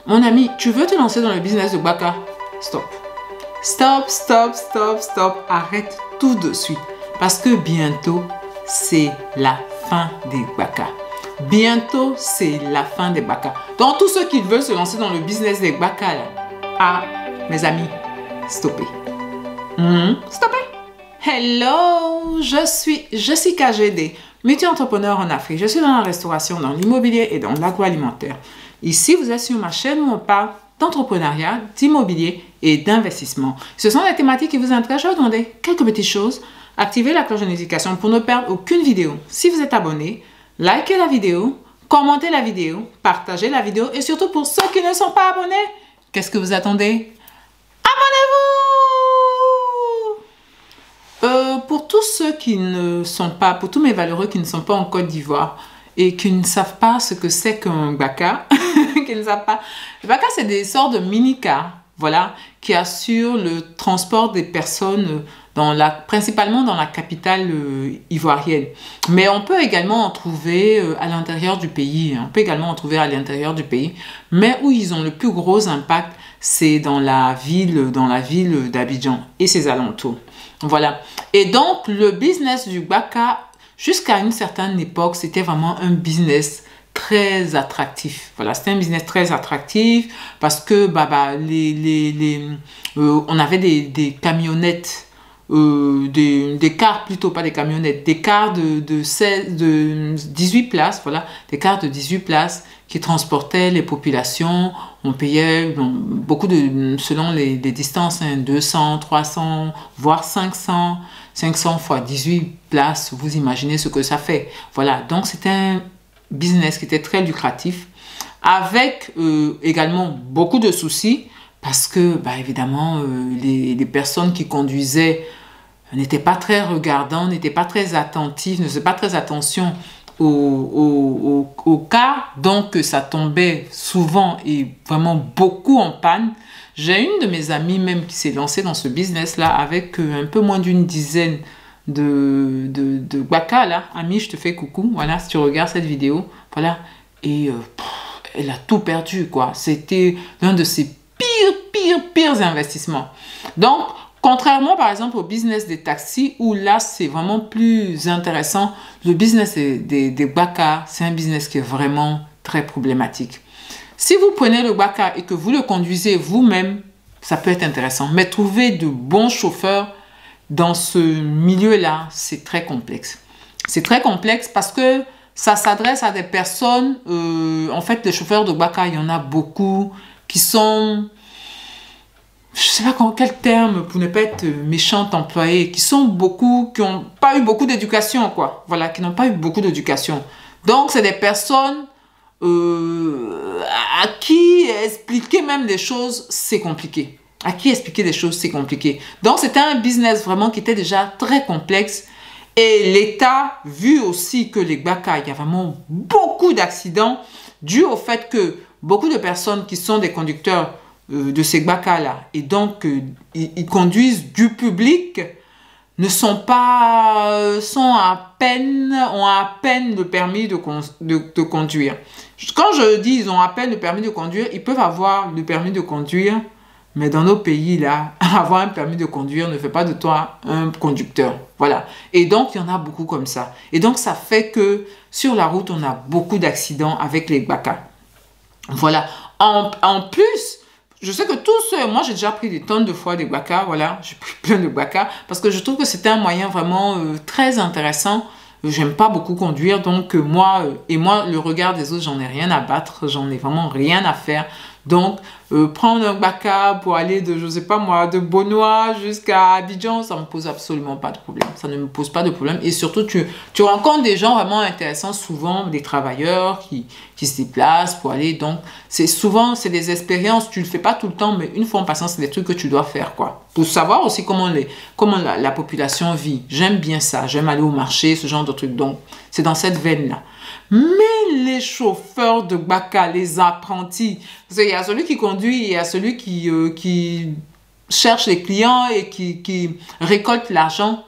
Mon ami, tu veux te lancer dans le business de Gbaka? Stop. Stop, stop, stop, stop. Arrête tout de suite. Parce que bientôt, c'est la fin des Gbaka. Bientôt, c'est la fin des Gbaka. Donc, tous ceux qui veulent se lancer dans le business des Gbaka, là, mes amis, stoppez. Stoppez. Hello, je suis Jessica GD, multi-entrepreneur en Afrique. Je suis dans la restauration, dans l'immobilier et dans l'agroalimentaire. Ici, vous êtes sur ma chaîne où on parle d'entrepreneuriat, d'immobilier et d'investissement. Ce sont les thématiques qui vous intéressent. Je vais vous demander quelques petites choses. Activez la cloche de notification pour ne perdre aucune vidéo. Si vous êtes abonné, likez la vidéo, commentez la vidéo, partagez la vidéo et surtout pour ceux qui ne sont pas abonnés, qu'est-ce que vous attendez? Abonnez-vous! Pour tous ceux qui ne sont pas, pour tous mes valeureux qui ne sont pas en Côte d'Ivoire et qui ne savent pas ce que c'est qu'un Gbaka, qui ne savent pas. Le Gbaka, c'est des sortes de mini-cars, voilà, qui assurent le transport des personnes principalement dans la capitale ivoirienne. Mais on peut également en trouver à l'intérieur du pays. On peut également en trouver à l'intérieur du pays. Mais où ils ont le plus gros impact, c'est dans la ville d'Abidjan et ses alentours. Voilà. Et donc, le business du Gbaka, jusqu'à une certaine époque, c'était vraiment un business très attractif. Voilà, c'était un business très attractif parce que on avait des camionnettes, des cars plutôt, pas des camionnettes, des cars de 18 places, voilà, des cars de 18 places qui transportaient les populations. On payait beaucoup selon les distances, 200, 300, voire 500 fois 18 places. Vous imaginez ce que ça fait. Voilà, donc c'était un business qui était très lucratif, avec également beaucoup de soucis, parce que, évidemment, les personnes qui conduisaient n'étaient pas très regardants, n'étaient pas très attentifs, ne faisaient pas très attention au cas, donc ça tombait souvent et vraiment beaucoup en panne. J'ai une de mes amies même qui s'est lancée dans ce business-là avec un peu moins d'une dizaine de Gbaka, là. Ami, je te fais coucou, voilà, si tu regardes cette vidéo, voilà, et elle a tout perdu, quoi. C'était l'un de ses pires investissements. Donc, contrairement, par exemple, au business des taxis, où là, c'est vraiment plus intéressant, le business des Gbaka, c'est un business qui est vraiment très problématique. Si vous prenez le Gbaka et que vous le conduisez vous-même, ça peut être intéressant. Mais trouver de bons chauffeurs dans ce milieu-là, c'est très complexe. C'est très complexe parce que ça s'adresse à des personnes, en fait, les chauffeurs de Gbaka, il y en a beaucoup qui sont, je sais pas quel terme pour ne pas être méchant employé, qui n'ont pas eu beaucoup d'éducation, quoi. Voilà, qui n'ont pas eu beaucoup d'éducation. Donc, c'est des personnes à qui expliquer même des choses, c'est compliqué. À qui expliquer des choses, c'est compliqué. Donc, c'était un business vraiment qui était déjà très complexe. Et l'État, vu aussi que les Gbaka, il y a vraiment beaucoup d'accidents, dû au fait que beaucoup de personnes qui sont des conducteurs de ces Gbaka-là, et donc ils conduisent du public, ont à peine le permis de conduire. Quand je dis ils ont à peine le permis de conduire, ils peuvent avoir le permis de conduire, mais dans nos pays, là, avoir un permis de conduire ne fait pas de toi un conducteur. Voilà. Et donc, il y en a beaucoup comme ça. Et donc, ça fait que sur la route, on a beaucoup d'accidents avec les Gbaka. Voilà. En plus, je sais que moi, j'ai déjà pris des tonnes de fois des Gbaka. Voilà. J'ai pris plein de Gbaka parce que je trouve que c'était un moyen vraiment très intéressant. J'aime pas beaucoup conduire. Donc, moi, le regard des autres, j'en ai rien à battre. J'en ai vraiment rien à faire. Donc, prendre un Gbaka pour aller de, je sais pas moi, de Bonois jusqu'à Abidjan, ça ne me pose absolument pas de problème. Ça ne me pose pas de problème. Et surtout, tu rencontres des gens vraiment intéressants, souvent des travailleurs qui se déplacent pour aller. Donc, c'est des expériences, tu ne le fais pas tout le temps, mais une fois en passant, c'est des trucs que tu dois faire, quoi. Pour savoir aussi comment la population vit. J'aime bien ça. J'aime aller au marché, ce genre de trucs. Donc, c'est dans cette veine-là. Mais les chauffeurs de Gbaka, les apprentis, parce qu'il y a celui qui conduit, il y a celui qui cherche les clients et qui récolte l'argent,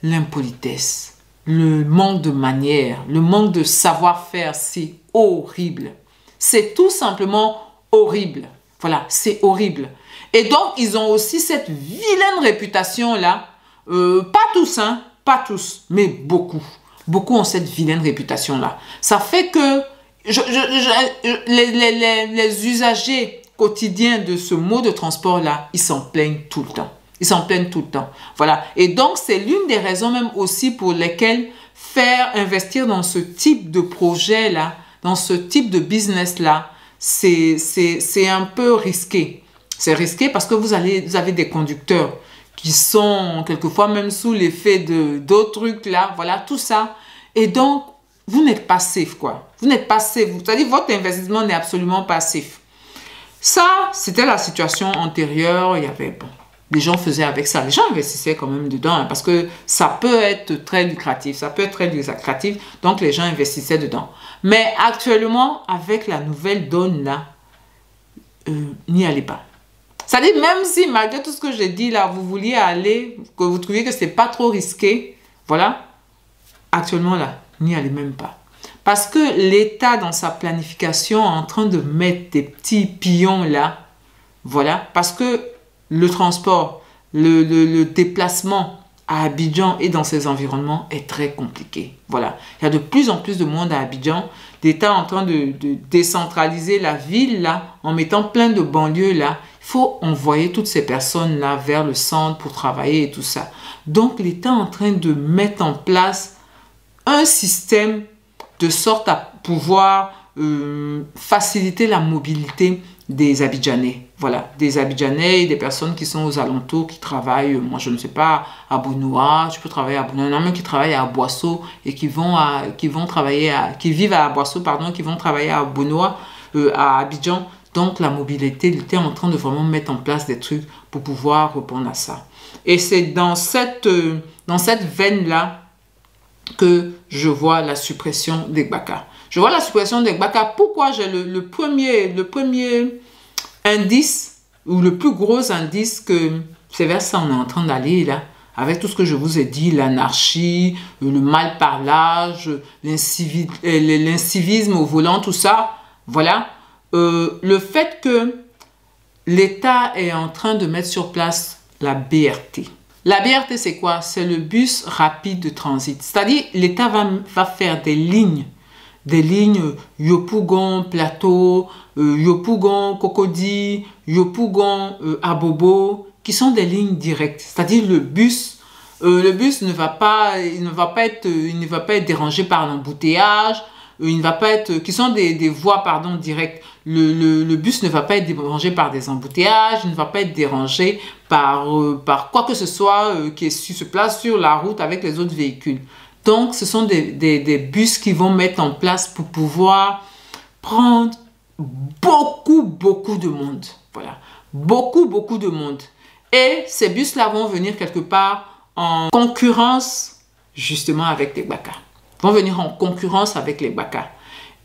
l'impolitesse, le manque de manière, le manque de savoir-faire, c'est horrible. C'est tout simplement horrible. Voilà, c'est horrible. Et donc, ils ont aussi cette vilaine réputation-là. Pas tous, hein, pas tous, mais beaucoup. Beaucoup ont cette vilaine réputation-là. Ça fait que les usagers quotidiens de ce mode de transport-là, ils s'en plaignent tout le temps. Ils s'en plaignent tout le temps. Voilà. Et donc, c'est l'une des raisons même aussi pour lesquelles investir dans ce type de projet-là, dans ce type de business-là, c'est un peu risqué. C'est risqué parce que vous avez des conducteurs qui sont quelquefois même sous l'effet d'autres trucs là, voilà, tout ça. Et donc, vous n'êtes pas safe, quoi. Vous n'êtes pas safe. C'est-à-dire, votre investissement n'est absolument pas safe. Ça, c'était la situation antérieure. Il y avait, bon, les gens faisaient avec ça. Les gens investissaient quand même dedans, hein, parce que ça peut être très lucratif. Ça peut être très lucratif. Donc, les gens investissaient dedans. Mais actuellement, avec la nouvelle donne là, n'y allez pas. C'est-à-dire, même si, malgré tout ce que j'ai dit là, vous vouliez aller, que vous trouviez que c'est pas trop risqué, voilà, actuellement là, n'y allez même pas. Parce que l'État, dans sa planification, est en train de mettre des petits pions là, voilà, parce que le transport, le déplacement à Abidjan et dans ses environnements est très compliqué. Voilà, il y a de plus en plus de monde à Abidjan. L'État est en train de décentraliser la ville là, en mettant plein de banlieues là. Il faut envoyer toutes ces personnes-là vers le centre pour travailler et tout ça. Donc, l'État est en train de mettre en place un système de sorte à pouvoir faciliter la mobilité des Abidjanais. Voilà, des Abidjanais et des personnes qui sont aux alentours, qui travaillent, moi je ne sais pas, à Bounoua, tu peux travailler à Bounoua, il y en a même qui travaillent à Boisseau et qui vivent à Boisseau, pardon, qui vont travailler à Bounoua, à Abidjan. Donc, la mobilité, il était en train de vraiment mettre en place des trucs pour pouvoir répondre à ça. Et c'est dans cette veine-là que je vois la suppression d'Egbaka. Je vois la suppression d'Egbaka. Pourquoi j'ai le premier indice, ou le plus gros indice que c'est vers ça on est en train d'aller là, avec tout ce que je vous ai dit, l'anarchie, le mal parlage, l'incivisme au volant, tout ça, voilà. Le fait que l'État est en train de mettre sur place la BRT. La BRT, c'est quoi? C'est le bus rapide de transit. C'est-à-dire, l'État va faire des lignes Yopougon Plateau, Yopougon Cocody, Yopougon Abobo, qui sont des lignes directes. C'est-à-dire, le bus ne va pas être dérangé par l'embouteillage. Il ne va pas être, qui sont des voies pardon, directes. Le bus ne va pas être dérangé par des embouteillages, il ne va pas être dérangé par quoi que ce soit qui se place sur la route avec les autres véhicules. Donc, ce sont des bus qui vont mettre en place pour pouvoir prendre beaucoup de monde. Voilà, beaucoup de monde. Et ces bus-là vont venir quelque part en concurrence justement avec les Gbaka. Vont venir en concurrence avec les Gbaka.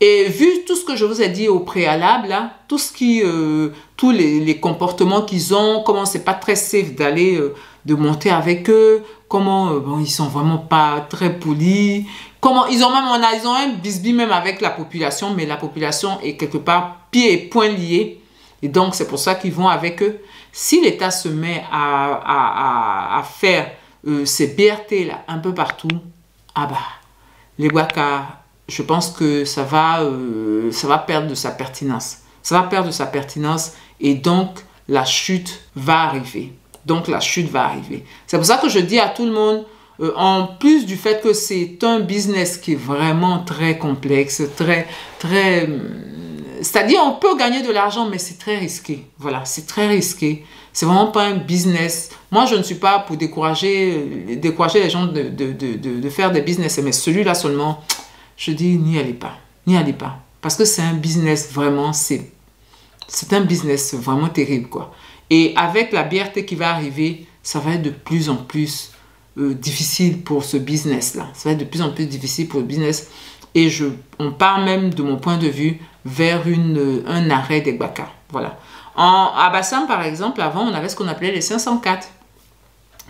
Et vu tout ce que je vous ai dit au préalable, là, tous les comportements qu'ils ont, comment c'est pas très safe d'aller, de monter avec eux, comment bon, ils sont vraiment pas très polis, comment ils ont un bisbis même avec la population, mais la population est quelque part pieds et poings liés. Et donc c'est pour ça qu'ils vont avec eux. Si l'État se met à faire ces BRT là un peu partout, ah bah les Gbaka, je pense que ça va perdre de sa pertinence. Ça va perdre de sa pertinence et donc la chute va arriver. C'est pour ça que je dis à tout le monde, en plus du fait que c'est un business qui est vraiment très complexe, c'est-à-dire on peut gagner de l'argent, mais c'est très risqué. Voilà, c'est très risqué. C'est vraiment pas un business. Moi, je ne suis pas pour décourager les gens de faire des business, mais celui-là seulement, je dis n'y allez pas. N'y allez pas. Parce que c'est un business vraiment, c'est un business vraiment terrible, quoi. Et avec la BRT qui va arriver, ça va être de plus en plus difficile pour ce business-là. Ça va être de plus en plus difficile pour le business. Et on part même, de mon point de vue, vers un arrêt des Gbaka. Voilà. À Bassam, par exemple, avant, on avait ce qu'on appelait les 504,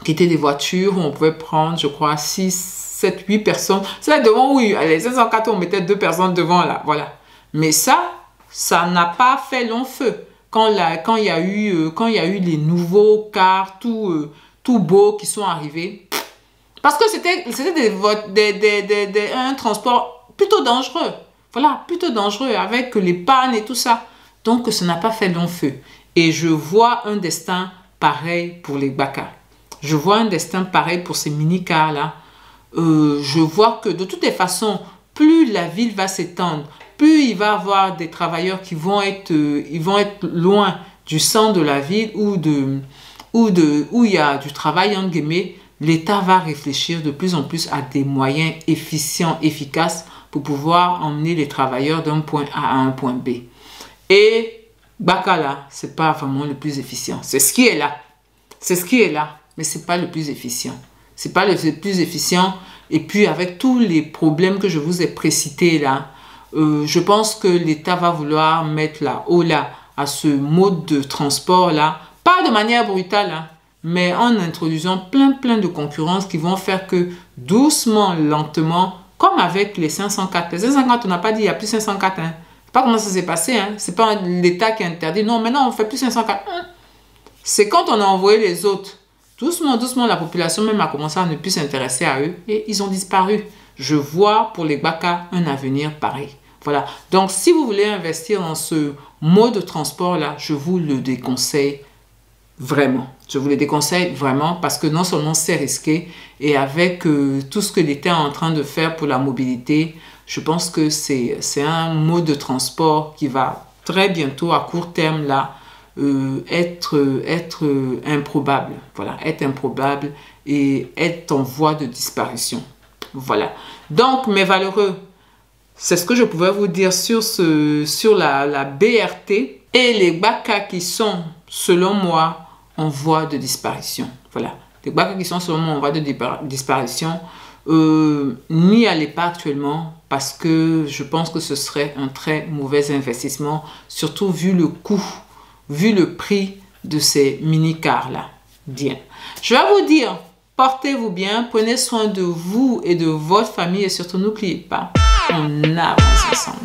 qui étaient des voitures où on pouvait prendre, je crois, 6, 7, 8 personnes. C'est là devant, oui, les 504, on mettait 2 personnes devant, là, voilà. Mais ça, ça n'a pas fait long feu. Quand il y a eu les nouveaux cars tout beaux qui sont arrivés. Parce que c'était un transport plutôt dangereux. Voilà, plutôt dangereux avec les pannes et tout ça. Donc, ça n'a pas fait long feu. Et je vois un destin pareil pour les Gbaka. Je vois un destin pareil pour ces mini-cars-là. Je vois que de toutes les façons, plus la ville va s'étendre, plus il va y avoir des travailleurs qui vont être loin du centre de la ville où il y a du travail, entre guillemets, l'État va réfléchir de plus en plus à des moyens efficients, efficaces pour pouvoir emmener les travailleurs d'un point A à un point B. Et Gbaka là, c'est pas vraiment le plus efficient. C'est ce qui est là. C'est ce qui est là, mais c'est pas le plus efficient. C'est pas le plus efficient. Et puis avec tous les problèmes que je vous ai précités là, je pense que l'État va vouloir mettre la haut là à ce mode de transport là, pas de manière brutale, hein, mais en introduisant plein de concurrences qui vont faire que doucement, lentement, comme avec les 504. Les 504, on n'a pas dit il n'y a plus 504. Hein. C'est pas comment ça s'est passé. Hein. C'est pas l'État qui a interdit. Non, maintenant on ne fait plus 504. C'est quand on a envoyé les autres. Doucement, la population même a commencé à ne plus s'intéresser à eux et ils ont disparu. Je vois pour les Gbaka un avenir pareil. Voilà. Donc, si vous voulez investir dans ce mode de transport-là, je vous le déconseille vraiment. Je vous le déconseille vraiment parce que non seulement c'est risqué et avec tout ce que l'État est en train de faire pour la mobilité, je pense que c'est un mode de transport qui va très bientôt, à court terme, là, être improbable. Voilà, être improbable et être en voie de disparition. Voilà. Donc, mes valeureux, c'est ce que je pouvais vous dire sur la BRT et les Gbaka qui sont, selon moi, en voie de disparition. Voilà. Les Gbaka qui sont, selon moi, en voie de disparition, n'y allez pas actuellement parce que je pense que ce serait un très mauvais investissement, surtout vu le coût, vu le prix de ces mini-cars-là. Bien. Je vais vous dire, portez-vous bien, prenez soin de vous et de votre famille et surtout n'oubliez pas, on avance ensemble.